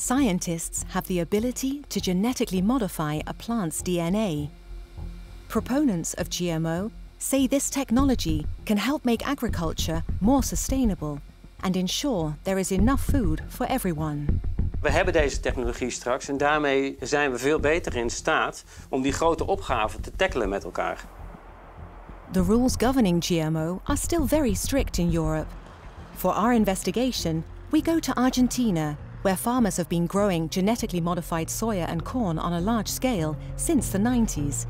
scientists have the ability to genetically modify a plant's DNA. Proponents of GMO say this technology can help make agriculture more sustainable and ensure there is enough food for everyone. We hebben deze technologie straks en daarmee zijn we veel beter in staat om die grote opgaven te tackelen met elkaar. The rules governing GMO are still very strict in Europe. For our investigation, we go to Argentina, where farmers have been growing genetically modified soya and corn on a large scale since the 90s.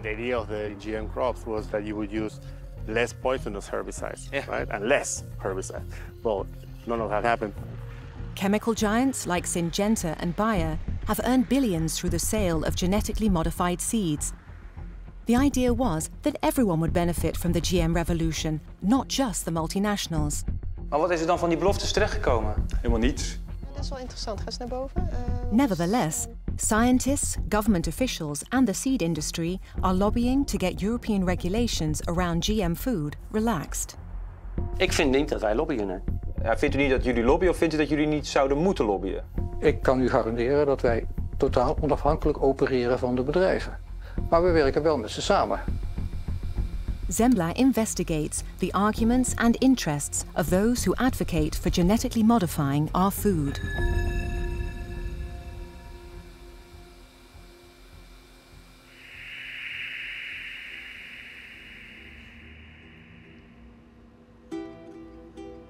The idea of the GM crops was that you would use less poisonous herbicides, right? And less herbicides. Well, none of that happened. Chemical giants like Syngenta and Bayer have earned billions through the sale of genetically modified seeds. The idea was that everyone would benefit from the GM revolution, not just the multinationals. Maar wat is er dan van die beloftes terechtgekomen? Helemaal niets. Dat is wel interessant. Ga eens naar boven. Nevertheless, scientists, government officials and the seed industry are lobbying to get European regulations around GM food relaxed. Ik vind niet dat wij lobbyen. Nee. Ja, vindt u niet dat jullie lobbyen of vindt u dat jullie niet zouden moeten lobbyen? Ik kan u garanderen dat wij totaal onafhankelijk opereren van de bedrijven. Maar we werken wel met ze samen. Zembla investigates the arguments and interests of those who advocate for genetically modifying our food.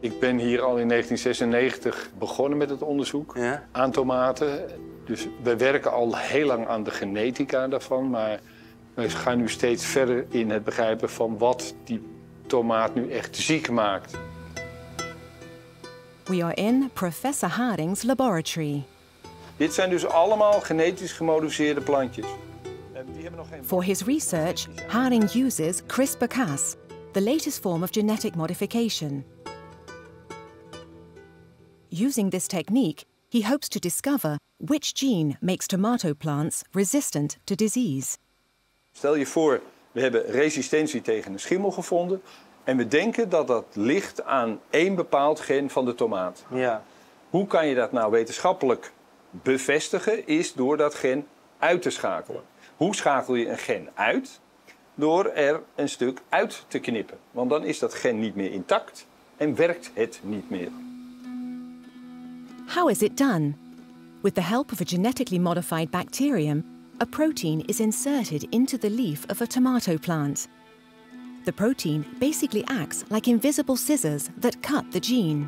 Ik ben hier al in 1996 begonnen met het onderzoek aan tomaten. Dus we werken al heel lang aan de genetica daarvan, maar we gaan nu steeds verder in het begrijpen van wat die tomaat nu echt ziek maakt. We are in Professor Haring's laboratory. Dit zijn dus allemaal genetisch gemodificeerde plantjes. For his research, Haring uses CRISPR-Cas, the latest form of genetic modification. Using this technique, he hopes to discover which gene makes tomato plants resistant to disease. Stel je voor, we hebben resistentie tegen een schimmel gevonden en we denken dat dat ligt aan één bepaald gen van de tomaat. Ja. Hoe kan je dat nou wetenschappelijk bevestigen? Is door dat gen uit te schakelen. Hoe schakel je een gen uit? Door er een stuk uit te knippen. Want dan is dat gen niet meer intact en werkt het niet meer. How is it done? With the help of a genetically modified bacterium, a protein is inserted into the leaf of a tomato plant. The protein basically acts like invisible scissors that cut the gene.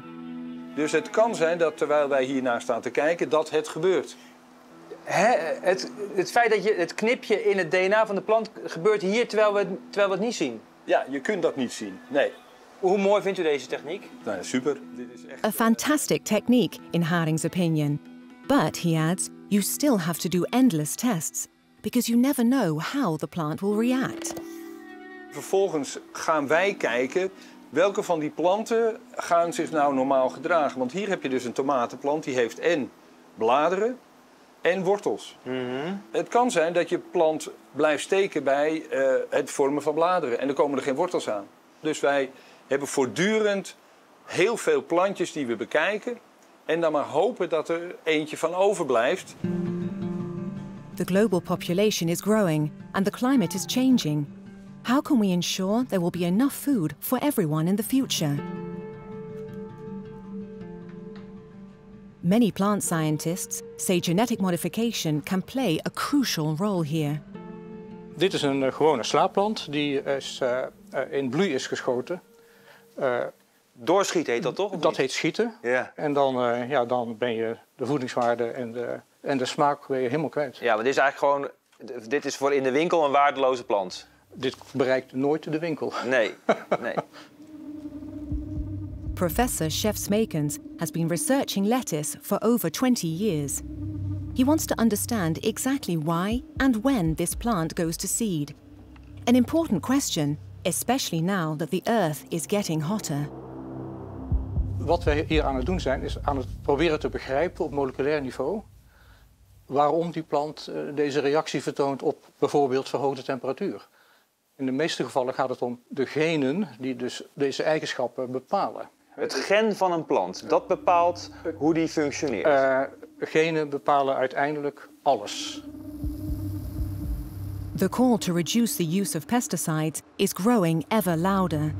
Dus het kan zijn dat terwijl wij hiernaar staan te kijken, dat het gebeurt. Het feit dat het knipje in het DNA van de plant gebeurt hier terwijl we het niet zien. Ja, je kunt dat niet zien. Nee. Hoe mooi vindt u deze techniek? Nou, super. Dit is echt... A fantastic technique, in Haring's opinion. But, he adds, you still have to do endless tests, because you never know how the plant will react. Vervolgens gaan wij kijken welke van die planten gaan zich nou normaal gedragen. Want hier heb je dus een tomatenplant die heeft en bladeren en wortels. Het kan zijn dat je plant blijft steken bij het vormen van bladeren en er komen er geen wortels aan. Dus wij hebben voortdurend heel veel plantjes die we bekijken en dan maar hopen dat er eentje van overblijft. The global population is growing and the climate is changing. How can we ensure there will be enough food for everyone in the future? Many plant scientists say genetic modification can play a crucial role here. Dit is een gewone slaapplant die in bloei is geschoten. Doorschieten heet dat toch? Dat heet schieten. Ja. En dan ben je de voedingswaarde en de smaak weer helemaal kwijt. Ja, maar dit is eigenlijk gewoon, dit is voor in de winkel een waardeloze plant. Dit bereikt nooit de winkel. Nee, nee. Professor Chef Smekens has been researching lettuce for over 20 years. He wants to understand exactly why and when this plant goes to seed. An important question, especially now that the earth is getting hotter. Wat wij hier aan het doen zijn, is aan het proberen te begrijpen op moleculair niveau waarom die plant deze reactie vertoont op bijvoorbeeld verhoogde temperatuur. In de meeste gevallen gaat het om de genen die dus deze eigenschappen bepalen. Het gen van een plant, dat bepaalt hoe die functioneert. Genen bepalen uiteindelijk alles. The call to reduce the use of pesticides is growing ever louder.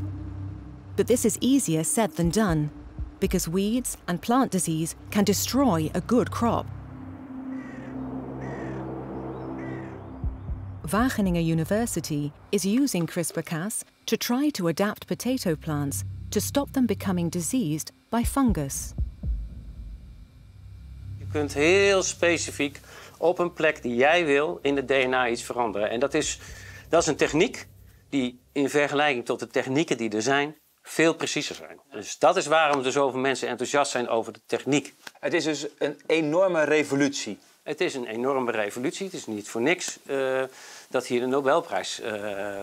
But this is easier said than done, because weeds and plant disease can destroy a good crop. Wageningen University is using CRISPR-Cas to try to adapt potato plants to stop them becoming diseased by fungus. Je kunt heel specifiek op een plek die jij wil in het DNA iets veranderen. En dat is een techniek die in vergelijking tot de technieken die er zijn veel preciezer zijn. Dus dat is waarom er zoveel mensen enthousiast zijn over de techniek. Het is dus een enorme revolutie. Het is een enorme revolutie. Het is niet voor niks dat hier de Nobelprijs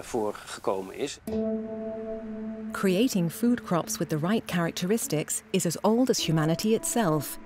voor gekomen is. Creating food crops with the right characteristics is as old as humanity itself.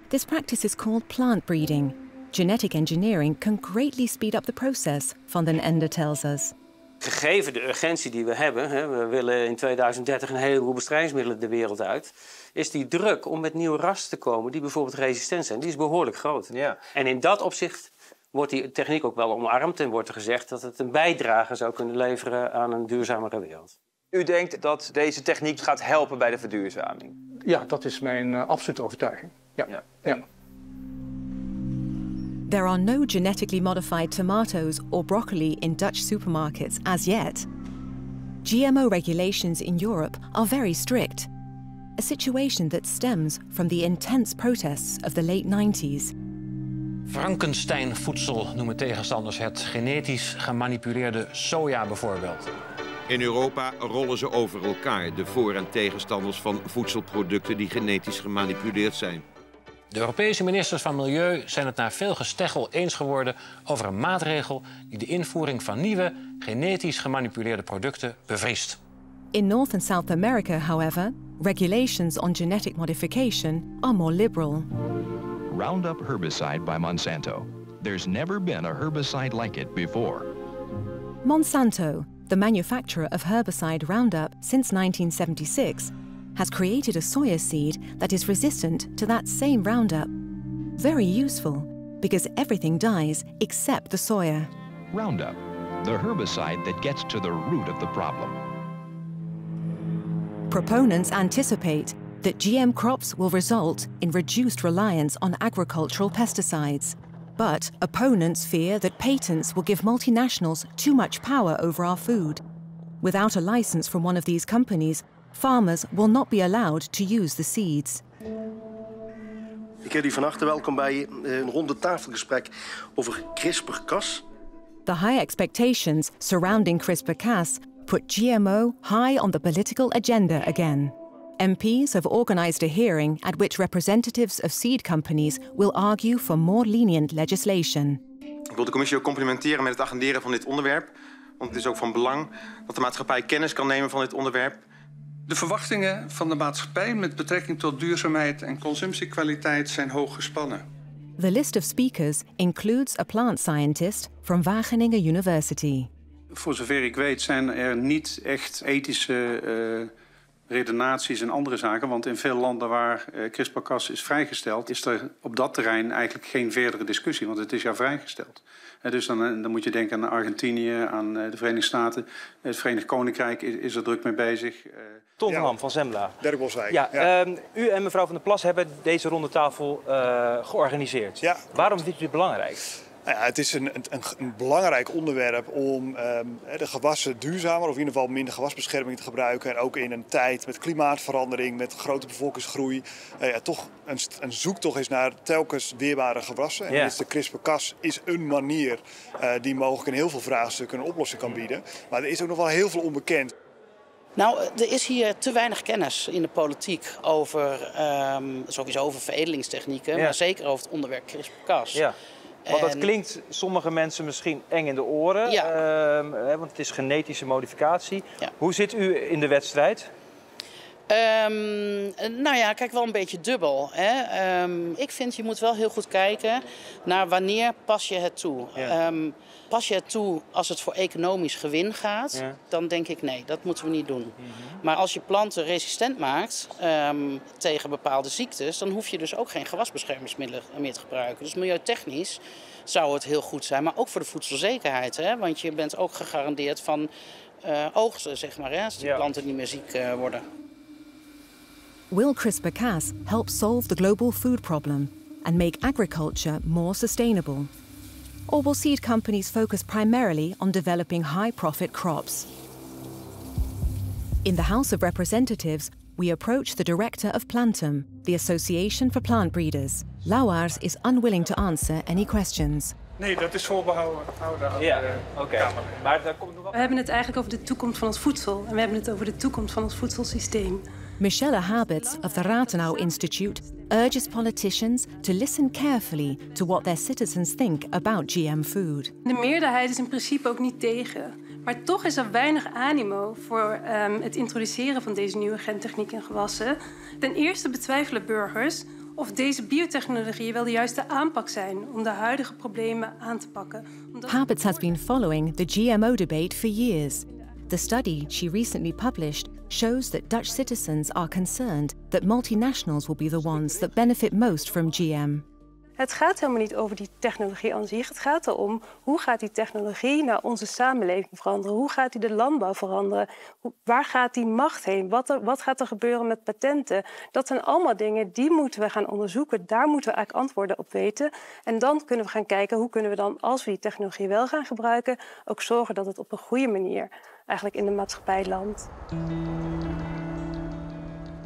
This practice is called plant breeding. Genetic engineering can greatly speed up the process, Van den Ende tells us. Gegeven de urgentie die we hebben, we willen in 2030 een heleboel bestrijdingsmiddelen de wereld uit, is die druk om met nieuwe rassen te komen die bijvoorbeeld resistent zijn, die is behoorlijk groot. Ja. En in dat opzicht wordt die techniek ook wel omarmd en wordt er gezegd dat het een bijdrage zou kunnen leveren aan een duurzamere wereld. U denkt dat deze techniek gaat helpen bij de verduurzaming? Ja, dat is mijn absolute overtuiging. Ja. Ja. There are no genetically modified tomatoes or broccoli in Dutch supermarkets as yet. GMO regulations in Europe are very strict, a situation that stems from the intense protests of the late 90s. Frankenstein-voedsel noemen tegenstanders het, genetisch gemanipuleerde soja bijvoorbeeld. In Europa rollen ze over elkaar, de voor- en tegenstanders van voedselproducten die genetisch gemanipuleerd zijn. De Europese ministers van Milieu zijn het na veel gesteggel eens geworden over een maatregel die de invoering van nieuwe, genetisch gemanipuleerde producten bevriest. In North and South America, however, regulations on genetic modification are more liberal. Roundup herbicide by Monsanto. There's never been a herbicide like it before. Monsanto, the manufacturer of herbicide Roundup since 1976, has created a soya seed that is resistant to that same Roundup. Very useful, because everything dies except the soya. Roundup, the herbicide that gets to the root of the problem. Proponents anticipate that GM crops will result in reduced reliance on agricultural pesticides. But opponents fear that patents will give multinationals too much power over our food. Without a license from one of these companies, farmers will not be allowed to use the seeds. Ik heet u van harte welkom bij een ronde tafelgesprek over CRISPR-Cas. The high expectations surrounding CRISPR-Cas put GMO high on the political agenda again. MPs have organised a hearing at which representatives of seed companies will argue for more lenient legislation. Ik wil de commissie ook complimenteren met het agenderen van dit onderwerp. Want het is ook van belang dat de maatschappij kennis kan nemen van dit onderwerp. De verwachtingen van de maatschappij met betrekking tot duurzaamheid en consumptiekwaliteit zijn hoog gespannen. The list of speakers includes a plant scientist from Wageningen University. Voor zover ik weet zijn er niet echt ethische redenaties en andere zaken. Want in veel landen waar CRISPR-Cas is vrijgesteld, is er op dat terrein eigenlijk geen verdere discussie. Want het is ja vrijgesteld. Dus dan moet je denken aan Argentinië, aan de Verenigde Staten. Het Verenigd Koninkrijk is er druk mee bezig. Ton van Ham van Zembla. Derkboswijk. Ja, u en mevrouw Van der Plas hebben deze ronde tafel georganiseerd. Ja. Waarom vindt u dit belangrijk? Nou ja, het is een belangrijk onderwerp om de gewassen duurzamer, of in ieder geval minder gewasbescherming te gebruiken. En ook in een tijd met klimaatverandering, met grote bevolkingsgroei, toch een zoektocht is naar telkens weerbare gewassen. En de CRISPR-Cas is een manier die mogelijk in heel veel vraagstukken een oplossing kan bieden. Maar er is ook nog wel heel veel onbekend. Nou, er is hier te weinig kennis in de politiek over, sowieso over veredelingstechnieken, maar zeker over het onderwerp CRISPR-Cas. Ja. Want dat klinkt sommige mensen misschien eng in de oren, want het is genetische modificatie. Ja. Hoe zit u in de wedstrijd? Nou ja, kijk, wel een beetje dubbel. Hè? Ik vind, je moet wel heel goed kijken naar wanneer pas je het toe. Ja. Pas je het toe als het voor economisch gewin gaat, Ja. dan denk ik nee, dat moeten we niet doen. Maar als je planten resistent maakt tegen bepaalde ziektes, dan hoef je dus ook geen gewasbeschermingsmiddelen meer te gebruiken. Dus milieutechnisch zou het heel goed zijn, maar ook voor de voedselzekerheid. Hè? Want je bent ook gegarandeerd van oogsten, zeg maar, hè? Als die planten niet meer ziek worden. Will CRISPR-Cas help solve the global food problem and make agriculture more sustainable? Or will seed companies focus primarily on developing high-profit crops? In the House of Representatives, we approach the director of Plantum, the Association for Plant Breeders. Lauwers is unwilling to answer any questions. Nee, dat is voorbehouden aan de Kamer. Maar daar komt nog wel... We hebben het eigenlijk over de toekomst van ons voedsel. En we hebben het over de toekomst van ons voedselsysteem. Michelle Habits of the Rathenau Institute urges politicians to listen carefully to what their citizens think about GM food. De meerderheid is in principe ook niet tegen. Maar toch is er weinig animo voor het introduceren van deze nieuwe gentechniek in gewassen. Ten eerste betwijfelen burgers of deze biotechnologieën wel de juiste aanpak zijn om de huidige problemen aan te pakken. Habits has been following the GMO debate for years. The study she recently published shows that Dutch citizens are concerned that multinationals will be the ones that benefit most from GM. Het gaat helemaal niet over die technologie aan zich. Het gaat erom hoe gaat die technologie naar onze samenleving veranderen? Hoe gaat die de landbouw veranderen? Waar gaat die macht heen? Wat gaat er gebeuren met patenten? Dat zijn allemaal dingen die moeten we gaan onderzoeken. Daar moeten we eigenlijk antwoorden op weten. En dan kunnen we gaan kijken hoe kunnen we dan, als we die technologie wel gaan gebruiken, ook zorgen dat het op een goede manier eigenlijk in de maatschappij landt.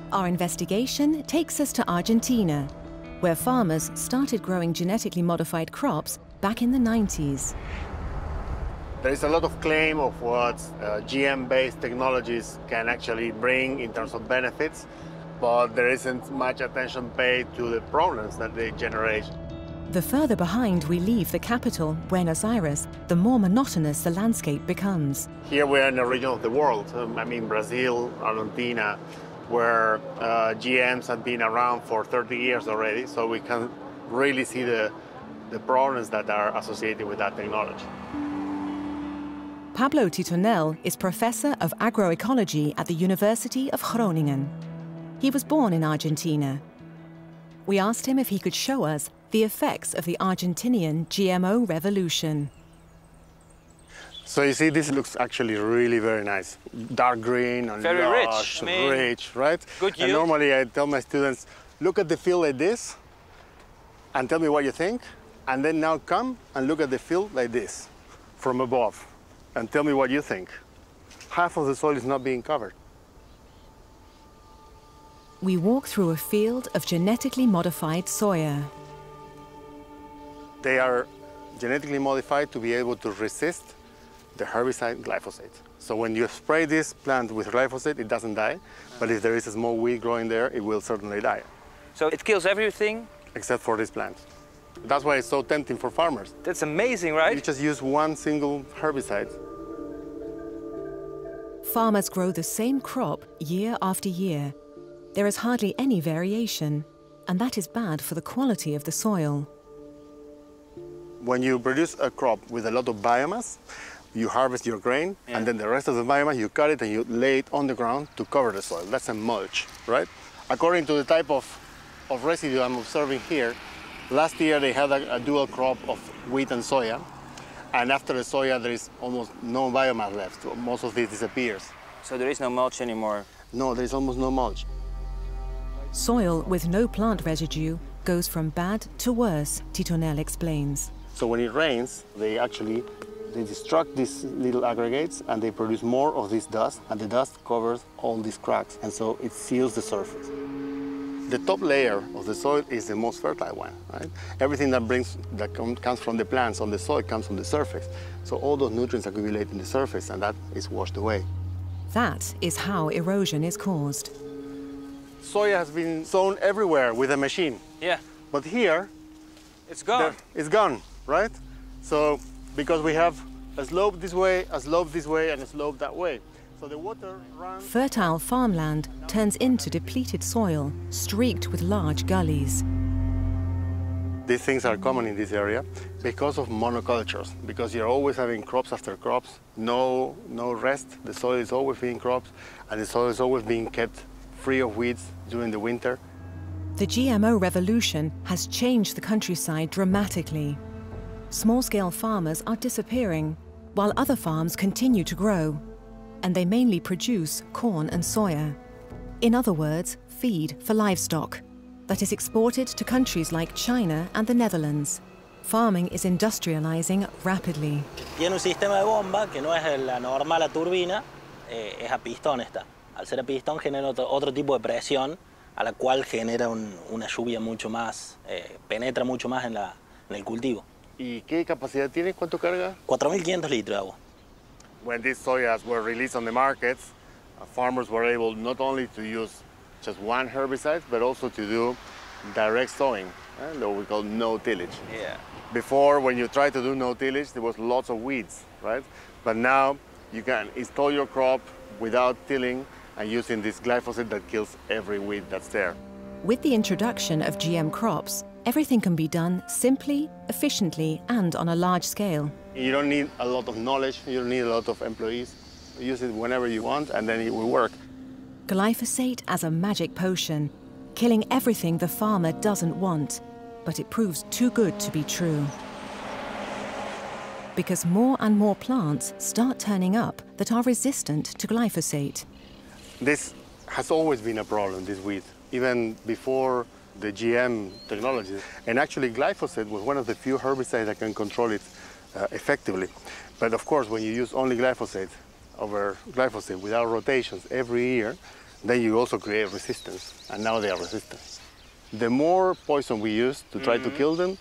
Our investigation takes us to Argentina, where farmers started growing genetically modified crops back in the 90s. There is a lot of claim of what GM-based technologies can actually bring in terms of benefits, but there isn't much attention paid to the problems that they generate. The further behind we leave the capital, Buenos Aires, the more monotonous the landscape becomes. Here we are in a region of the world, I mean Brazil, Argentina, where GMs have been around for 30 years already, so we can really see the problems that are associated with that technology. Pablo Titonel is professor of agroecology at the University of Groningen. He was born in Argentina. We asked him if he could show us the effects of the Argentinian GMO revolution. So you see, this looks actually really very nice. Dark green and very lush, rich, right? Good yield. And normally I tell my students, look at the field like this and tell me what you think. And then now come and look at the field like this from above and tell me what you think. Half of the soil is not being covered. We walk through a field of genetically modified soya. They are genetically modified to be able to resist the herbicide glyphosate. So when you spray this plant with glyphosate, it doesn't die. But if there is a small weed growing there, it will certainly die. So it kills everything? Except for this plant. That's why it's so tempting for farmers. That's amazing, right? You just use one single herbicide. Farmers grow the same crop year after year. There is hardly any variation, and that is bad for the quality of the soil. When you produce a crop with a lot of biomass, you harvest your grain, and then the rest of the biomass, you cut it and you lay it on the ground to cover the soil. That's a mulch, right? According to the type of residue I'm observing here, last year they had a dual crop of wheat and soya, and after the soya there is almost no biomass left. Most of this disappears. So there is no mulch anymore? No, there is almost no mulch. Soil with no plant residue goes from bad to worse, Titonel explains. So when it rains, they destruct these little aggregates and they produce more of this dust, and the dust covers all these cracks, and so it seals the surface. The top layer of the soil is the most fertile one, right? Everything that comes from the plants on the soil comes from the surface. So all those nutrients accumulate in the surface, and that is washed away. That is how erosion is caused. Soya has been sown everywhere with a machine. Yeah. But here, it's gone. It's gone, right? So, because we have a slope this way, a slope this way, and a slope that way. Fertile farmland turns into depleted soil, streaked with large gullies. These things are common in this area because of monocultures, because you're always having crops after crops, no rest. The soil is always being crops, and the soil is always being kept free of weeds during the winter. The GMO revolution has changed the countryside dramatically. Small-scale farmers are disappearing, while other farms continue to grow, and they mainly produce corn and soya. In other words, feed for livestock that is exported to countries like China and the Netherlands. Farming is industrializing rapidly. Tiene un sistema de bomba que no es la normal a turbina, es a pistón esta. Al ser a pistón genera otro tipo de presión, a la cual genera una lluvia mucho más, penetra mucho más en el cultivo. ¿Y qué capacidad tiene? ¿Cuánto carga? 4.500 litros de agua. When these soyas were released on the markets, farmers were able not only to use just one herbicide, but also to do direct sowing, what we call no-tillage. Yeah. Before, when you tried to do no-tillage, there was lots of weeds, right? But now you can install your crop without tilling and using this glyphosate that kills every weed that's there. With the introduction of GM crops, everything can be done simply, efficiently, and on a large scale. You don't need a lot of knowledge, you don't need a lot of employees. Use it whenever you want, and then it will work. Glyphosate as a magic potion, killing everything the farmer doesn't want, but it proves too good to be true. Because more and more plants start turning up that are resistant to glyphosate. This has always been a problem, this weed, even before the GM technology. And actually glyphosate was one of the few herbicides that can control it effectively. But of course, when you use only glyphosate over glyphosate without rotations every year, then you also create resistance, and now they are resistant. The more poison we use to try to kill them,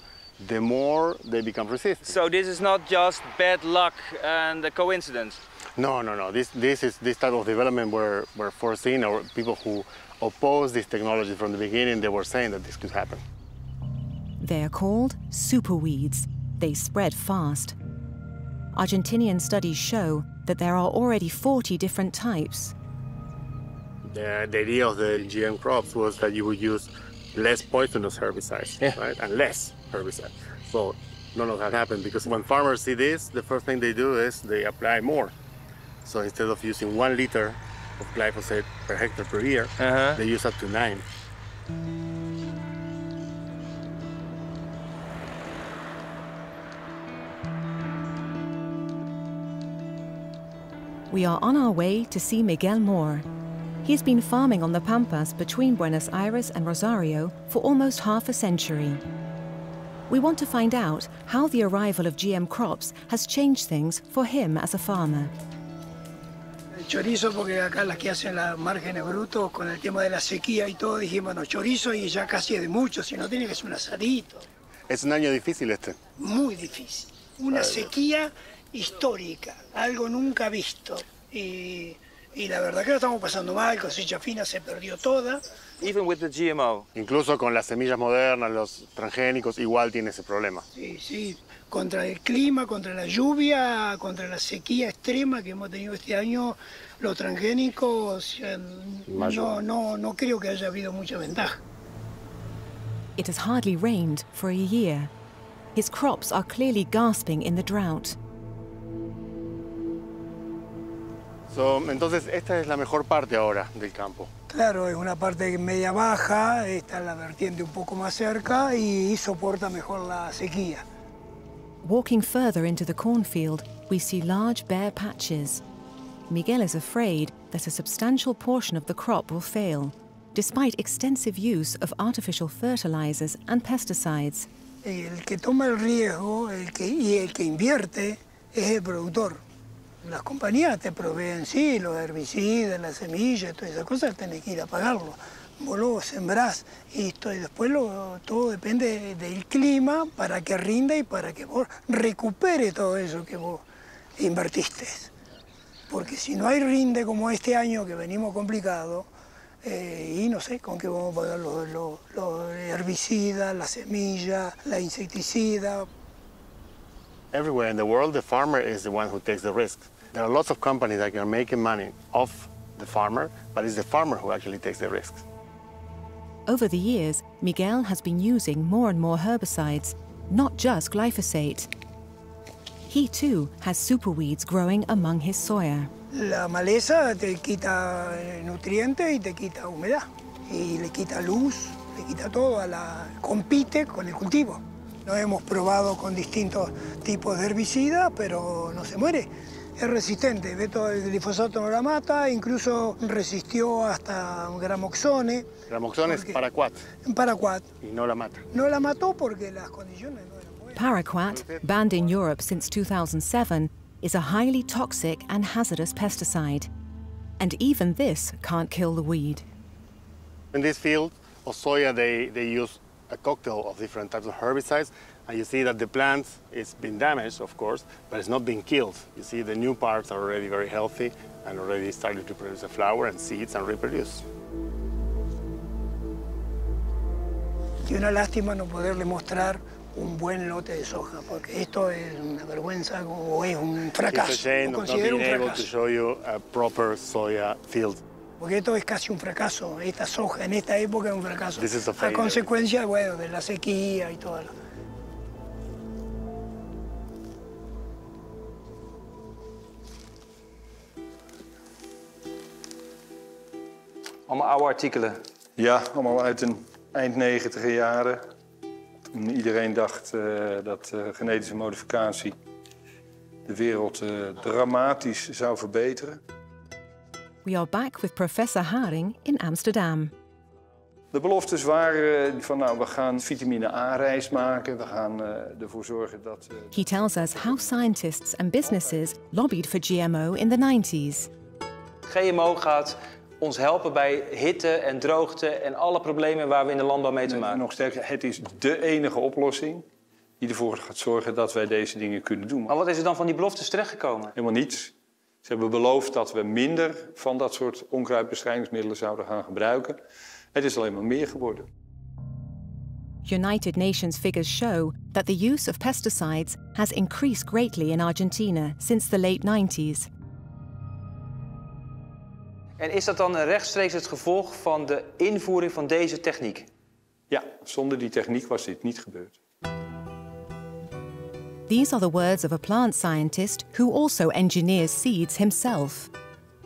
the more they become resistant. So this is not just bad luck and a coincidence? No. This type of development were foreseen, or people who opposed this technology from the beginning, they were saying that this could happen. They are called superweeds. They spread fast. Argentinian studies show that there are already 40 different types. The idea of the GM crops was that you would use less poisonous herbicides, right? And less herbicide. So none of that happened, because when farmers see this, the first thing they do is they apply more. So instead of using 1 liter of glyphosate per hectare per year, they use up to 9. We are on our way to see Miguel Moore. He's been farming on the Pampas between Buenos Aires and Rosario for almost half a century. We want to find out how the arrival of GM crops has changed things for him as a farmer. El chorizo, porque acá las que hacen los márgenes brutos con el tema de la sequía y todo, dijimos, bueno, chorizo y ya casi es de mucho, si no tiene que ser un asadito. Es un año difícil este. Muy difícil. Una sequía histórica, algo nunca visto. Y la verdad que lo estamos pasando mal, cosecha fina se perdió toda. Even with the GMO. Incluso con las semillas modernas, los transgénicos, igual tiene ese problema. Sí, contra el clima, contra la lluvia, contra la sequía extrema que hemos tenido este año, los transgénicos, no creo que haya habido mucha ventaja. It has hardly rained for a year. His crops are clearly gasping in the drought. Entonces, esta es la mejor parte ahora del campo. Claro, es una parte media baja, esta es la vertiente un poco más cerca y soporta mejor la sequía. Walking further into the cornfield, we see large bare patches. Miguel is afraid that a substantial portion of the crop will fail, despite extensive use of artificial fertilizers and pesticides. El que toma el riesgo y el que invierte es el productor. Las compañías te proveen, sí, los herbicidas, las semillas, todas esas cosas, tenés que ir a pagarlo. Vos lo sembrás y después todo depende del clima para que rinda y para que vos recuperes todo eso que vos invertiste. Porque si no hay rinde como este año que venimos complicado, y no sé con qué vamos a pagar los herbicidas, la semilla, la insecticida. Everywhere in the world, the farmer is the one who takes the risk. There are lots of companies that are making money off the farmer, but it's the farmer who actually takes the risks. Over the years, Miguel has been using more and more herbicides, not just glyphosate. He too has superweeds growing among his soya. La maleza te quita nutrientes y te quita humedad. Y le quita luz, le quita todo, compite con el cultivo. Lo hemos probado con distintos tipos de herbicidas, pero no se muere. Es resistente, el glifosato no la mata, incluso resistió hasta un gramoxone. Gramoxone es paraquat. Paraquat. Y no la mata. No la mató porque las condiciones no eran buenas. Paraquat, banned in Europe since 2007, is a highly toxic and hazardous pesticide. And even this can't kill the weed. In this field of soya, they use a cocktail of different types of herbicides, and you see that the plant is been damaged, of course, but it's not been killed. You see the new parts are already very healthy and already started to produce a flower and seeds and reproduce. Y una lástima no poderle mostrar un buen lote de soja, porque esto es una vergüenza o es un fracaso. It's a shame Lo of not considero being un able to fracaso. show you a proper soya field. Porque esto es casi un fracaso. Esta soja en esta época es un fracaso. This is a A failure. consecuencia, bueno, de la sequía y todo. Allemaal oude artikelen. Ja, allemaal uit de eind 90e jaren. Toen iedereen dacht dat genetische modificatie de wereld dramatisch zou verbeteren. We are back with Professor Haring in Amsterdam. De beloftes waren van nou, we gaan vitamine A-rijst maken. We gaan ervoor zorgen dat... He tells us how scientists and businesses lobbied for GMO in the 90s. GMO gaat ons helpen bij hitte en droogte en alle problemen waar we in de landbouw mee te maken hebben. Nog sterker, het is dé enige oplossing die ervoor gaat zorgen dat wij deze dingen kunnen doen. Maar wat is er dan van die beloftes terechtgekomen? Helemaal niets. Ze hebben beloofd dat we minder van dat soort onkruidbestrijdingsmiddelen zouden gaan gebruiken. Het is alleen maar meer geworden. United Nations figures show that the use of pesticides has increased greatly in Argentina since the late 90s. En is dat dan rechtstreeks het gevolg van de invoering van deze techniek? Ja, zonder die techniek was dit niet gebeurd. These are the words of a plant scientist who also engineers seeds himself.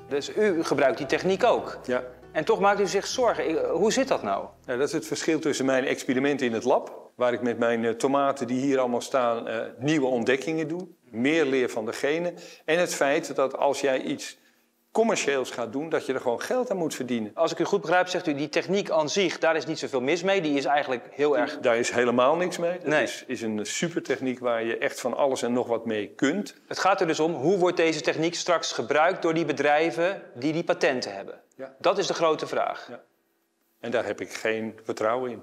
Dus u gebruikt die techniek ook? Ja. En toch maakt u zich zorgen. Hoe zit dat nou? Dat is het verschil tussen mijn experimenten in het lab, waar ik met mijn tomaten die hier allemaal staan nieuwe ontdekkingen doe, meer leer van de genen, en het feit dat als jij iets commercieels gaat doen, dat je er gewoon geld aan moet verdienen. Als ik u goed begrijp, zegt u die techniek aan zich, daar is niet zoveel mis mee. Die is eigenlijk heel erg... Daar is helemaal niks mee. Dat is een supertechniek waar je echt van alles en nog wat mee kunt. Het gaat er dus om, hoe wordt deze techniek straks gebruikt door die bedrijven die die patenten hebben? Ja. Dat is de grote vraag. Ja. En daar heb ik geen vertrouwen in.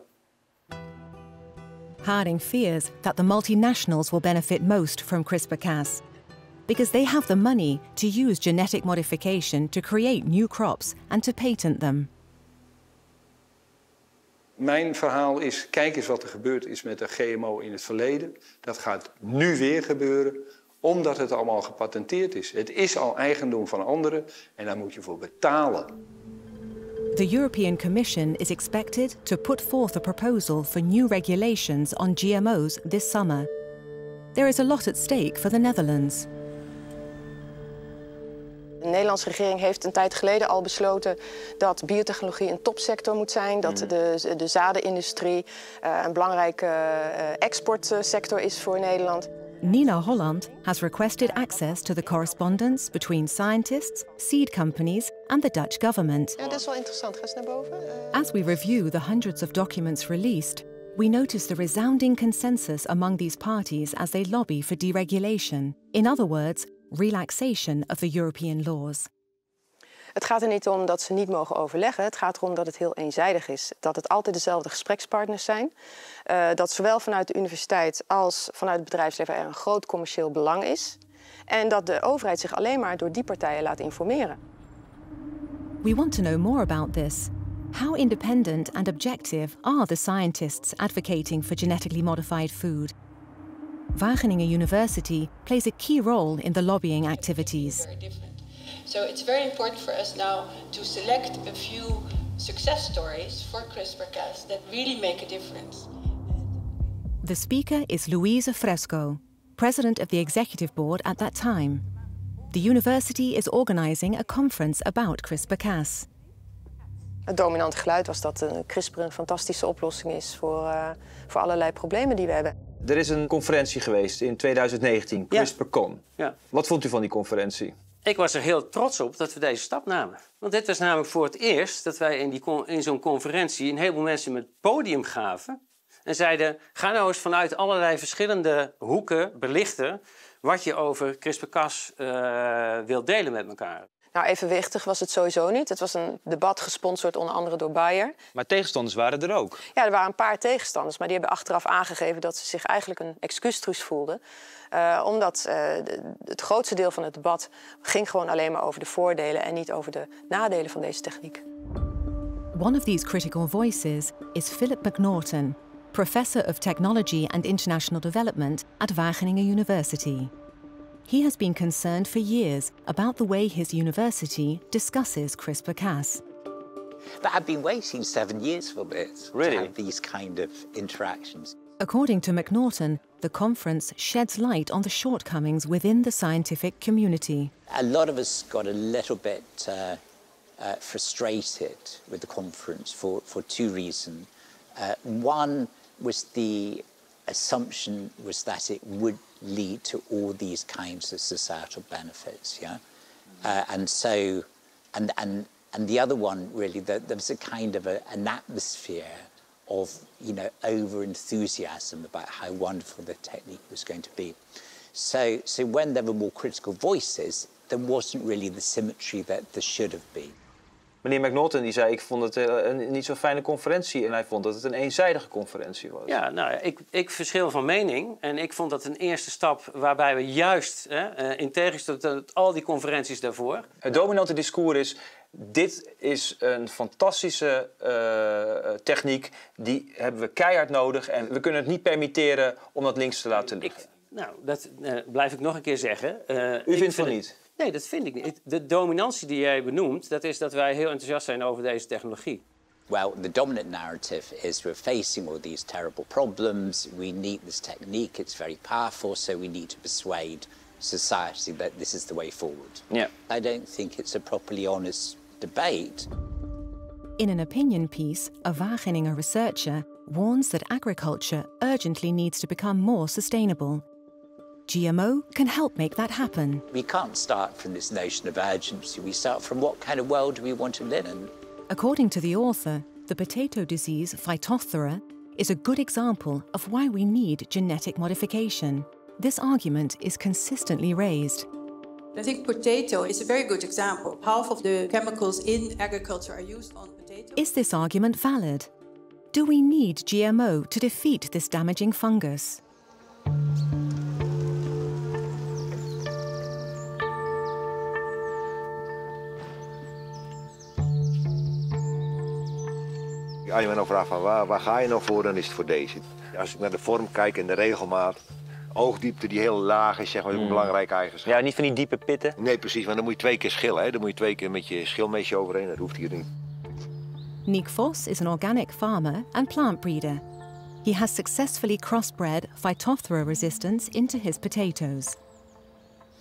Haring fears that the multinationals will benefit most from CRISPR-Cas, because they have the money to use genetic modification to create new crops and to patent them. Mijn verhaal is, kijk eens wat er gebeurd is met de GMO in het verleden. Dat gaat nu weer gebeuren, omdat het allemaal gepatenteerd is. Het is al eigendom van anderen en daar moet je voor betalen. The European Commission is expected to put forth a proposal for new regulations on GMOs this summer. There is a lot at stake for the Netherlands. De Nederlandse regering heeft een tijd geleden al besloten dat biotechnologie een topsector moet zijn. Dat de zadenindustrie een belangrijke exportsector is voor Nederland. Nina Holland has requested access to the correspondence between scientists, seed companies and the Dutch government. Ja, dat is wel interessant. Ga eens naar boven. As we review the hundreds of documents released, we notice the resounding consensus among these parties as they lobby for deregulation. In other words, relaxation of the European laws. Het gaat er niet om dat ze niet mogen overleggen. Het gaat erom dat het heel eenzijdig is. Dat het altijd dezelfde gesprekspartners zijn. Dat zowel vanuit de universiteit als vanuit het bedrijfsleven er een groot commercieel belang is. En dat de overheid zich alleen maar door die partijen laat informeren. We want to know more about this. How independent and objective are the scientists advocating for genetically modified food? Wageningen University plays a key role in the lobbying activities. So it's very important for us now to select a few success stories for CRISPR-Cas that really make a difference. The speaker is Louise Fresco, president of the executive board at that time. The university is organizing a conference about CRISPR-Cas. Het dominante geluid was dat CRISPR een fantastische oplossing is voor allerlei problemen die we hebben. Er is een conferentie geweest in 2019, CRISPR-Con. Ja. Wat vond u van die conferentie? Ik was er heel trots op dat we deze stap namen. Want dit was namelijk voor het eerst dat wij in zo'n conferentie een heleboel mensen met het podium gaven. En zeiden, ga nou eens vanuit allerlei verschillende hoeken belichten wat je over CRISPR-Cas wilt delen met elkaar. Nou, evenwichtig was het sowieso niet. Het was een debat gesponsord onder andere door Bayer. Maar tegenstanders waren er ook? Ja, er waren een paar tegenstanders, maar die hebben achteraf aangegeven dat ze zich eigenlijk een excuustruus voelden. Omdat het grootste deel van het debat ging gewoon alleen maar over de voordelen en niet over de nadelen van deze techniek. One of these critical voices is Philip McNaughton, Professor of Technology and International Development at Wageningen University. He has been concerned for years about the way his university discusses CRISPR-Cas. But I've been waiting 7 years for this, to have these kind of interactions. According to McNaughton, the conference sheds light on the shortcomings within the scientific community. A lot of us got a little bit frustrated with the conference for two reasons. One was the assumption was that it would lead to all these kinds of societal benefits, yeah? And the other one, really, there was a kind of an atmosphere of, over-enthusiasm about how wonderful the technique was going to be. So when there were more critical voices, there wasn't really the symmetry that there should have been. Meneer McNaughton die zei, ik vond het een niet zo'n fijne conferentie. En hij vond dat het een eenzijdige conferentie was. Ja, nou, ik verschil van mening. En ik vond dat een eerste stap waarbij we juist, in tegenstelling tot al die conferenties daarvoor... Het dominante discours is, dit is een fantastische techniek. Die hebben we keihard nodig. En we kunnen het niet permitteren om dat links te laten liggen. Dat blijf ik nog een keer zeggen. U vindt van niet? Nee, dat vind ik niet. De dominantie die jij benoemt, dat is dat wij heel enthousiast zijn over deze technologie. Well, the dominant narrative is we're facing all these terrible problems. We need this technique. It's very powerful, so we need to persuade society that this is the way forward. Yeah. I don't think it's a properly honest debate. In an opinion piece, a Wageningen researcher warns that agriculture urgently needs to become more sustainable. GMO can help make that happen. We can't start from this notion of urgency. We start from what kind of world do we want to live in. According to the author, the potato disease Phytophthora is a good example of why we need genetic modification. This argument is consistently raised. I think potato is a very good example. Half of the chemicals in agriculture are used on potato. Is this argument valid? Do we need GMO to defeat this damaging fungus? Als je me nou vraagt van waar ga je nou voor, dan is het voor deze. Als ik naar de vorm kijk en de regelmaat, oogdiepte die heel laag is, zeg maar, een belangrijke eigenschap. Ja, niet van die diepe pitten? Nee, precies, want dan moet je 2 keer schillen. Hè? Dan moet je 2 keer met je schilmesje overheen, dat hoeft hier niet. Nick Vos is an organic farmer and plant breeder. He has successfully crossbred Phytophthora resistance into his potatoes.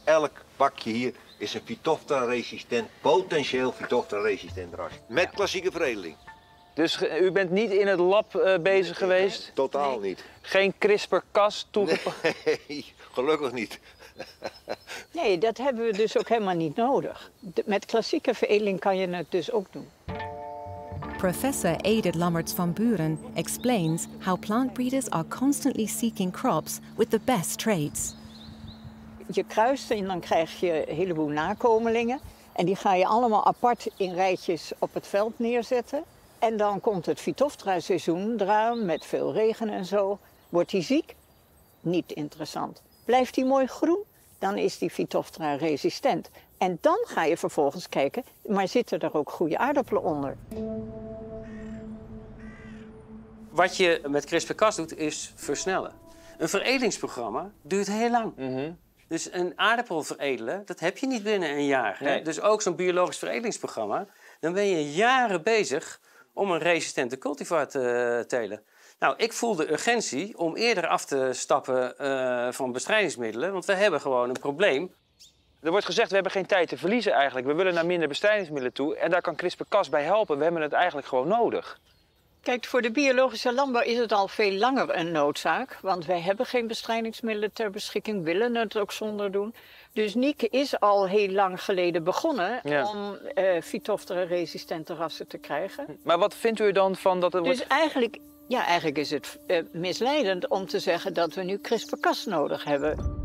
Elk bakje hier is een Phytophthora-resistent, potentieel Phytophthora-resistent ras. Met klassieke veredeling. Dus u bent niet in het lab bezig geweest? Totaal niet. Geen CRISPR-Cas toegepast? Nee, gelukkig niet. Nee, dat hebben we dus ook helemaal niet nodig. Met klassieke veredeling kan je het dus ook doen. Professor Edith Lammerts van Buren explains how plant breeders are constantly seeking crops with the best traits. Je kruist en dan krijg je een heleboel nakomelingen. En die ga je allemaal apart in rijtjes op het veld neerzetten. En dan komt het Phytophthora-seizoen eraan met veel regen en zo. Wordt die ziek? Niet interessant. Blijft die mooi groen? Dan is die Phytophthora resistent. En dan ga je vervolgens kijken, maar zitten er ook goede aardappelen onder? Wat je met CRISPR-Cas doet, is versnellen. Een veredelingsprogramma duurt heel lang. Dus een aardappel veredelen, dat heb je niet binnen een jaar. Hè? Nee. Dus ook zo'n biologisch veredelingsprogramma, dan ben je jaren bezig om een resistente cultivar te telen. Nou, ik voel de urgentie om eerder af te stappen van bestrijdingsmiddelen, want we hebben gewoon een probleem. Er wordt gezegd, we hebben geen tijd te verliezen eigenlijk. We willen naar minder bestrijdingsmiddelen toe en daar kan CRISPR-Cas bij helpen. We hebben het eigenlijk gewoon nodig. Kijk, voor de biologische landbouw is het al veel langer een noodzaak. Want wij hebben geen bestrijdingsmiddelen ter beschikking, willen het ook zonder doen. Dus Nieke is al heel lang geleden begonnen om Phytophthora-resistente rassen te krijgen. Maar wat vindt u dan van dat er wordt... Dus eigenlijk is het misleidend om te zeggen dat we nu CRISPR-Cas nodig hebben.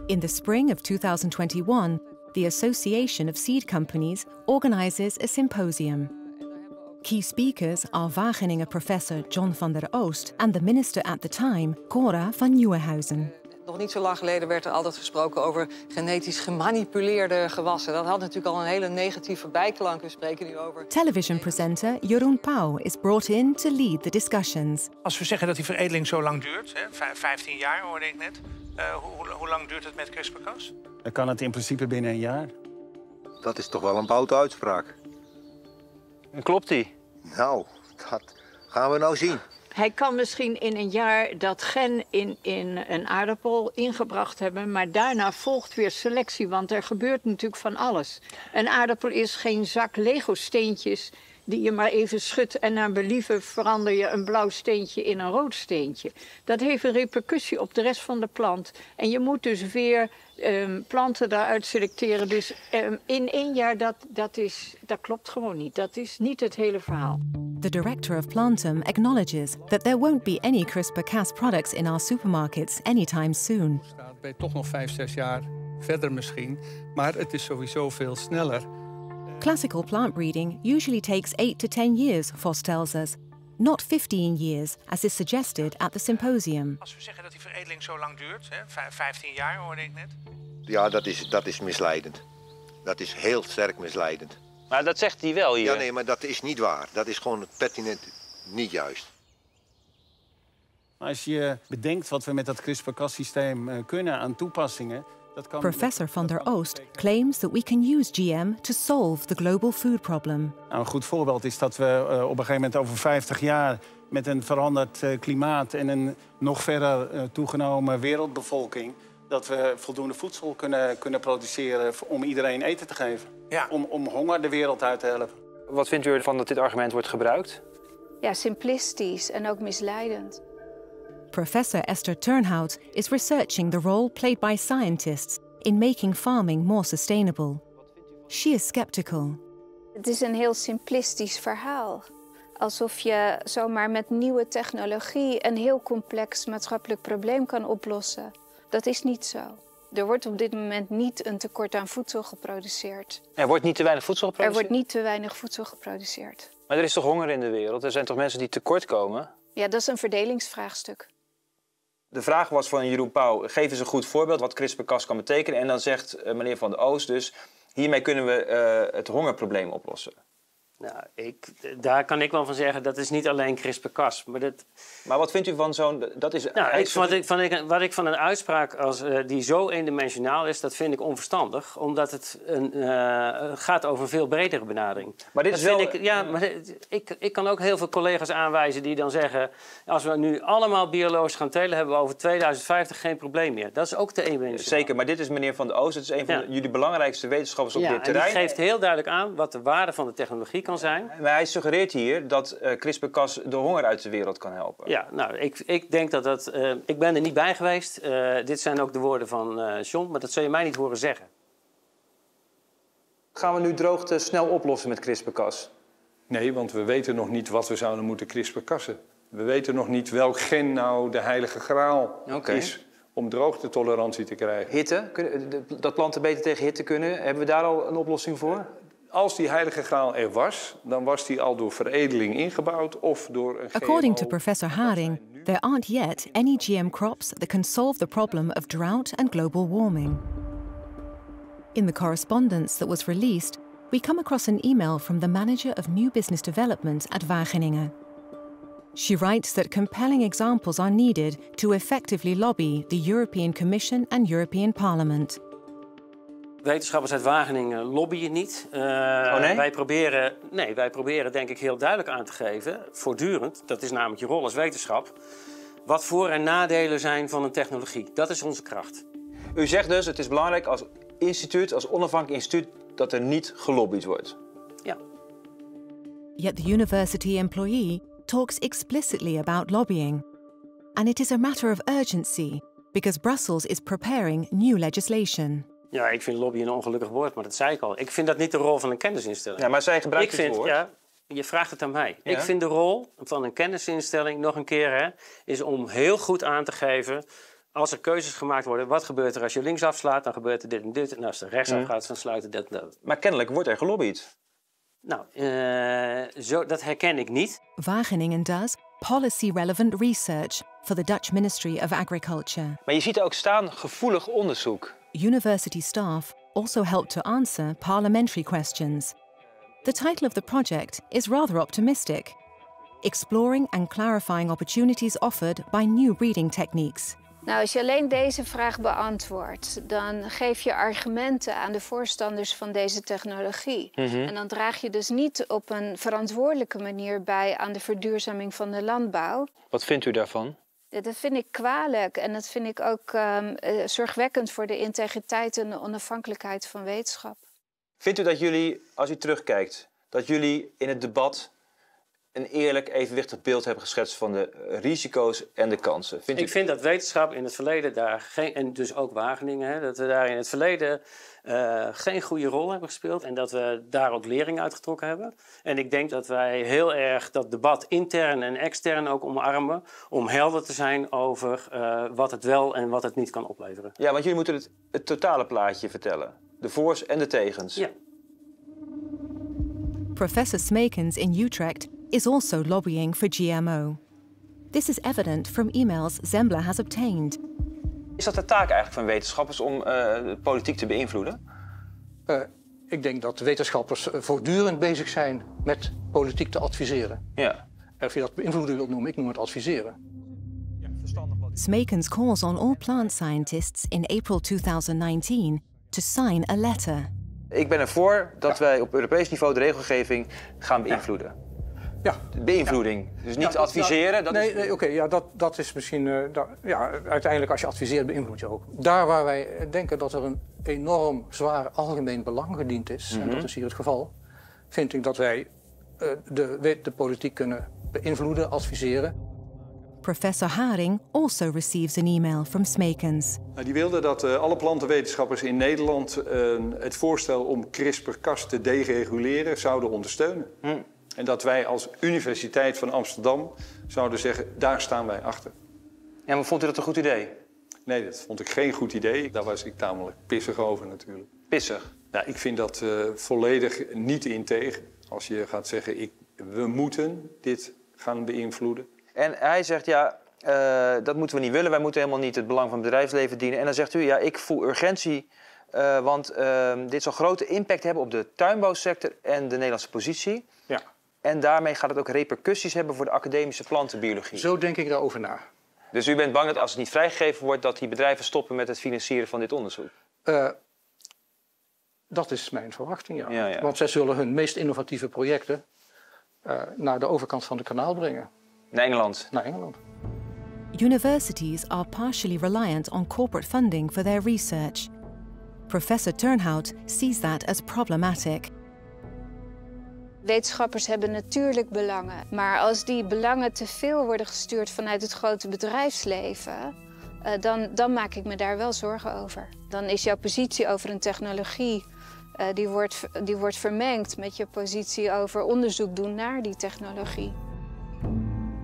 In the spring of 2021, the Association of Seed Companies organizes a symposium. Key speakers are Wageningen professor John van der Oost and the minister at the time, Cora van Nieuwenhuizen. Nog niet zo lang geleden werd er altijd gesproken over genetisch gemanipuleerde gewassen. Dat had natuurlijk al een hele negatieve bijklank. We spreken nu over... Television presenter Jeroen Pauw is brought in to lead the discussions. Als we zeggen dat die veredeling zo lang duurt, hè, 15 jaar hoorde ik net. Hoe lang duurt het met CRISPR-Cas? Dan kan het in principe binnen een jaar. Dat is toch wel een boute uitspraak. En klopt die? Nou, dat gaan we nou zien. Hij kan misschien in een jaar dat gen in een aardappel ingebracht hebben, maar daarna volgt weer selectie, want er gebeurt natuurlijk van alles. Een aardappel is geen zak Lego-steentjes die je maar even schudt en naar believen verander je een blauw steentje in een rood steentje. Dat heeft een repercussie op de rest van de plant. En je moet dus weer planten daaruit selecteren. Dus in 1 jaar, dat klopt gewoon niet. Dat is niet het hele verhaal. The director of Plantum acknowledges that there won't be any CRISPR-Cas products in our supermarkets anytime soon. Ben je toch nog 5-6 jaar verder misschien, maar het is sowieso veel sneller. Classical plant breeding usually takes 8 to 10 years, Vos tells us, not 15 years, as is suggested at the symposium. Als we zeggen dat die veredeling zo lang duurt, hè, 15 jaar hoorde ik net. Ja, dat is misleidend. Dat is heel sterk misleidend. Maar dat zegt hij wel hier. Ja, nee, maar dat is niet waar. Dat is gewoon pertinent niet juist. Als je bedenkt wat we met dat CRISPR-Cas-systeem kunnen aan toepassingen... Professor van der Oost claims that we can use GM to solve the global food problem. Nou, een goed voorbeeld is dat we op een gegeven moment over 50 jaar... met een veranderd klimaat en een nog verder toegenomen wereldbevolking... dat we voldoende voedsel kunnen produceren om iedereen eten te geven. Ja. Om honger de wereld uit te helpen. Wat vindt u ervan dat dit argument wordt gebruikt? Ja, simplistisch en ook misleidend. Professor Esther Turnhout is researching the role played by scientists in making farming more sustainable. She is skeptical. Het is een heel simplistisch verhaal. Alsof je zomaar met nieuwe technologie een heel complex maatschappelijk probleem kan oplossen. Dat is niet zo. Er wordt op dit moment niet een tekort aan voedsel geproduceerd. Er wordt niet te weinig voedsel geproduceerd? Er wordt niet te weinig voedsel geproduceerd. Maar er is toch honger in de wereld? Er zijn toch mensen die tekort komen? Ja, dat is een verdelingsvraagstuk. De vraag was van Jeroen Pauw, geef eens een goed voorbeeld wat CRISPR-Cas kan betekenen. En dan zegt meneer Van der Oost dus, hiermee kunnen we het hongerprobleem oplossen. Nou, daar kan ik wel van zeggen, dat is niet alleen CRISPR-Cas. Maar wat vindt u van zo'n... Wat ik van een uitspraak die zo eendimensionaal is, dat vind ik onverstandig. Omdat het gaat over een veel bredere benadering. Maar dit is wel... Ik kan ook heel veel collega's aanwijzen die dan zeggen... als we nu allemaal biologisch gaan telen, hebben we over 2050 geen probleem meer. Dat is ook te eendimensionaal. Zeker, maar dit is meneer Van der Oost. Het is een van jullie belangrijkste wetenschappers op dit terrein. En die geeft heel duidelijk aan wat de waarde van de technologie kan zijn. Maar hij suggereert hier dat CRISPR-Cas de honger uit de wereld kan helpen. Ja, nou, ik denk dat ik ben er niet bij geweest. Dit zijn ook de woorden van John, maar dat zul je mij niet horen zeggen. Gaan we nu droogte snel oplossen met CRISPR-Cas? Nee, want we weten nog niet wat we zouden moeten CRISPR-Cassen. We weten nog niet welk gen nou de heilige graal is om droogtetolerantie te krijgen. Hitte? Dat planten beter tegen hitte kunnen? Hebben we daar al een oplossing voor? Als die heilige graal er was, dan was die al door veredeling ingebouwd of door een According to Professor Haring, there aren't yet any GM crops that can solve the problem of drought and global warming. In the correspondence that was released, we come across an email from the manager of new business development at Wageningen. She writes that compelling examples are needed to effectively lobby the European Commission and European Parliament. Wetenschappers uit Wageningen lobbyen niet. Nee? Wij proberen denk ik heel duidelijk aan te geven, voortdurend, dat is namelijk je rol als wetenschap, wat voor- en nadelen zijn van een technologie. Dat is onze kracht. U zegt dus, het is belangrijk als instituut, als onafhankelijk instituut, dat er niet gelobbyd wordt. Ja. Yet the university employee talks explicitly about lobbying. And it is a matter of urgency, because Brussels is preparing new legislation. Ja, ik vind lobby een ongelukkig woord, maar dat zei ik al. Ik vind dat niet de rol van een kennisinstelling. Ja, maar zij gebruikt het woord. Ja, je vraagt het aan mij. Ja. Ik vind de rol van een kennisinstelling, nog een keer, is om heel goed aan te geven, als er keuzes gemaakt worden, wat gebeurt er als je linksaf slaat, dan gebeurt er dit en dit. En als er rechtsaf gaat, dan sluit het dat en dat. Maar kennelijk wordt er gelobbyd. Nou, dat herken ik niet. Wageningen does policy-relevant research for the Dutch Ministry of Agriculture. Maar je ziet er ook staan gevoelig onderzoek. University staff also help to answer parliamentary questions. The title of the project is rather optimistic: Exploring and Clarifying Opportunities Offered by New Breeding Techniques. Nou, als je alleen deze vraag beantwoordt, dan geef je argumenten aan de voorstanders van deze technologie. En dan draag je dus niet op een verantwoordelijke manier bij aan de verduurzaming van de landbouw. Wat vindt u daarvan? Ja, dat vind ik kwalijk en dat vind ik ook zorgwekkend voor de integriteit en de onafhankelijkheid van wetenschap. Vindt u dat jullie, als u terugkijkt, dat jullie in het debat een eerlijk, evenwichtig beeld hebben geschetst van de risico's en de kansen? Ik vind dat wetenschap in het verleden en dus ook Wageningen, dat we daar in het verleden geen goede rol hebben gespeeld en dat we daar ook lering uitgetrokken hebben. En ik denk dat wij heel erg dat debat intern en extern ook omarmen om helder te zijn over wat het wel en wat het niet kan opleveren. Ja, want jullie moeten het totale plaatje vertellen. De voor's en de tegens. Ja. Professor Smekens in Utrecht is also lobbying for GMO. This is evident from emails Zembla has obtained. Is dat de taak eigenlijk van wetenschappers om de politiek te beïnvloeden? Ik denk dat wetenschappers voortdurend bezig zijn met politiek te adviseren. Ja. Of je dat beïnvloeden wilt noemen, ik noem het adviseren. Smekens calls on all plant scientists in April 2019 to sign a letter. Ik ben ervoor dat wij op Europees niveau de regelgeving gaan beïnvloeden. Ja. Beïnvloeding. Dus niet adviseren. Dat is misschien... uiteindelijk als je adviseert beïnvloed je ook. Daar waar wij denken dat er een enorm zwaar algemeen belang gediend is, en dat is hier het geval, vind ik dat wij de politiek kunnen beïnvloeden, adviseren. Professor Haring also receives an email from Smekens. Die wilde dat alle plantenwetenschappers in Nederland het voorstel om CRISPR-Cas te dereguleren zouden ondersteunen. En dat wij als Universiteit van Amsterdam zouden zeggen, daar staan wij achter. Ja, maar vond u dat een goed idee? Nee, dat vond ik geen goed idee. Daar was ik tamelijk pissig over natuurlijk. Pissig? Ja, ik vind dat volledig niet integer. Als je gaat zeggen, we moeten dit gaan beïnvloeden. En hij zegt, dat moeten we niet willen. Wij moeten helemaal niet het belang van het bedrijfsleven dienen. En dan zegt u, ik voel urgentie, want dit zal grote impact hebben op de tuinbouwsector en de Nederlandse positie. Ja. En daarmee gaat het ook repercussies hebben voor de academische plantenbiologie. Zo denk ik daarover na. Dus u bent bang dat als het niet vrijgegeven wordt, dat die bedrijven stoppen met het financieren van dit onderzoek? Dat is mijn verwachting, ja. Want zij zullen hun meest innovatieve projecten naar de overkant van het kanaal brengen. Naar Engeland? Naar Engeland. Universities are partially reliant on corporate funding for their research. Professor Turnhout sees that as problematic. Wetenschappers hebben natuurlijk belangen, maar als die belangen te veel worden gestuurd vanuit het grote bedrijfsleven, dan maak ik me daar wel zorgen over. Dan is jouw positie over een technologie, die wordt vermengd met je positie over onderzoek doen naar die technologie.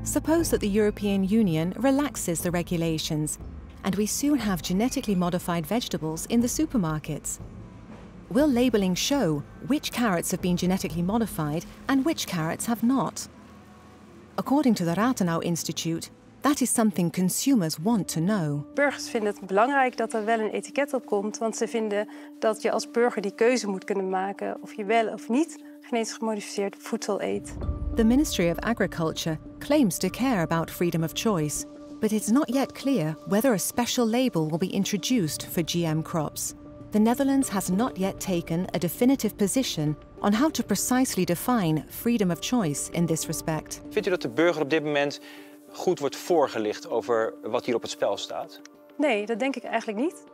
Suppose that the European Union relaxes the regulations and we soon have genetically modified vegetables in the supermarkets. Will labelling show which carrots have been genetically modified and which carrots have not? According to the Rathenau Institute, that is something consumers want to know. Burgers vinden het belangrijk dat er wel een etiket op komt, want ze vinden dat je als burger die keuze moet kunnen maken of je wel of niet genetisch gemodificeerd voedsel eet. The Ministry of Agriculture claims to care about freedom of choice, but it's not yet clear whether a special label will be introduced for GM crops. The Netherlands has not yet taken a definitive position on how to precisely define freedom of choice in this respect. Vindt u dat de burger op dit moment goed wordt voorgelicht over wat hier op het spel staat? Nee, dat denk ik eigenlijk niet.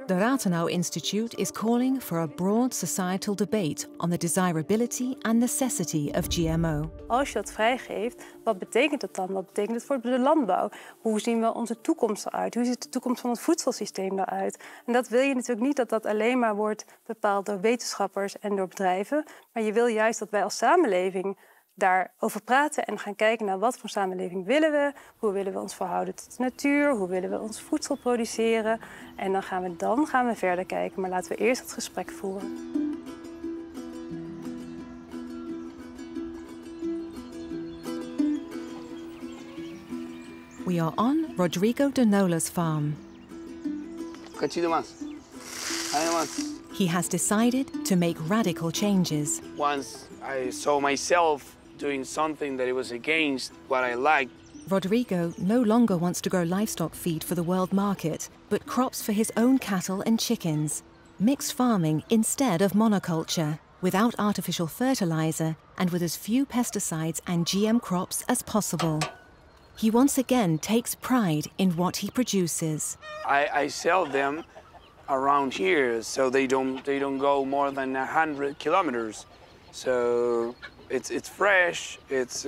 The Rathenau Institute is calling for a broad societal debate on the desirability and necessity of GMO. Als je dat vrijgeeft, wat betekent dat dan? Wat betekent het voor de landbouw? Hoe zien we onze toekomst eruit? Hoe ziet de toekomst van het voedselsysteem eruit? En dat wil je natuurlijk niet dat dat alleen maar wordt bepaald door wetenschappers en door bedrijven. Maar je wil juist dat wij als samenleving daarover praten en gaan kijken naar wat voor samenleving willen we, hoe willen we ons verhouden tot de natuur, hoe willen we ons voedsel produceren. En dan gaan we verder kijken, maar laten we eerst het gesprek voeren. We are on Rodrigo de Nola's farm. He has decided to make radical changes. Once I saw myself doing something that it was against what I liked. Rodrigo no longer wants to grow livestock feed for the world market, but crops for his own cattle and chickens. Mixed farming instead of monoculture, without artificial fertilizer and with as few pesticides and GM crops as possible. He once again takes pride in what he produces. I sell them around here, so they don't go more than 100 kilometers. So it's fresh, it's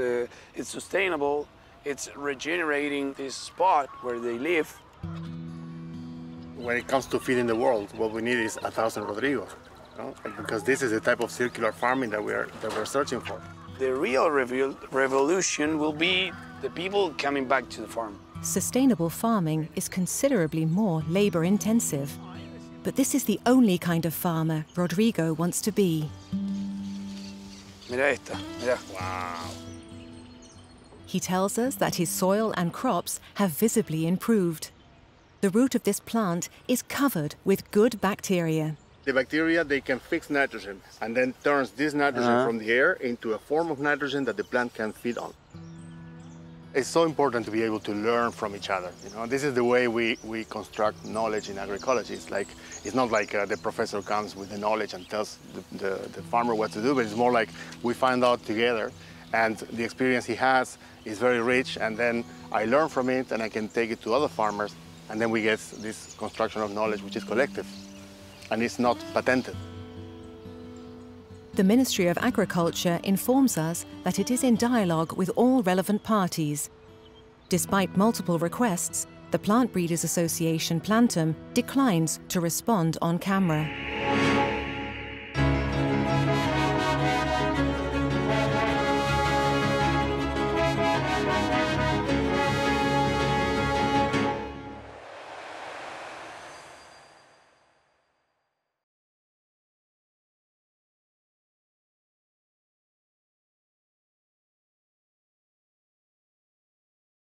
sustainable, it's regenerating this spot where they live. When it comes to feeding the world, what we need is 1,000 Rodrigos, you know? Because this is the type of circular farming that we're searching for. The real revolution will be the people coming back to the farm. Sustainable farming is considerably more labor-intensive. But this is the only kind of farmer Rodrigo wants to be. Mira esta, mira. Wow. He tells us that his soil and crops have visibly improved. The root of this plant is covered with good bacteria. The bacteria, they can fix nitrogen and then turns this nitrogen from the air into a form of nitrogen that the plant can feed on. It's so important to be able to learn from each other. You know, this is the way we construct knowledge in agroecology. It's not like the professor comes with the knowledge and tells the farmer what to do, but it's more like we find out together, and the experience he has is very rich, and then I learn from it and I can take it to other farmers, and then we get this construction of knowledge which is collective, and it's not patented. The Ministry of Agriculture informs us that it is in dialogue with all relevant parties. Despite multiple requests, the Plant Breeders Association Plantum declines to respond on camera.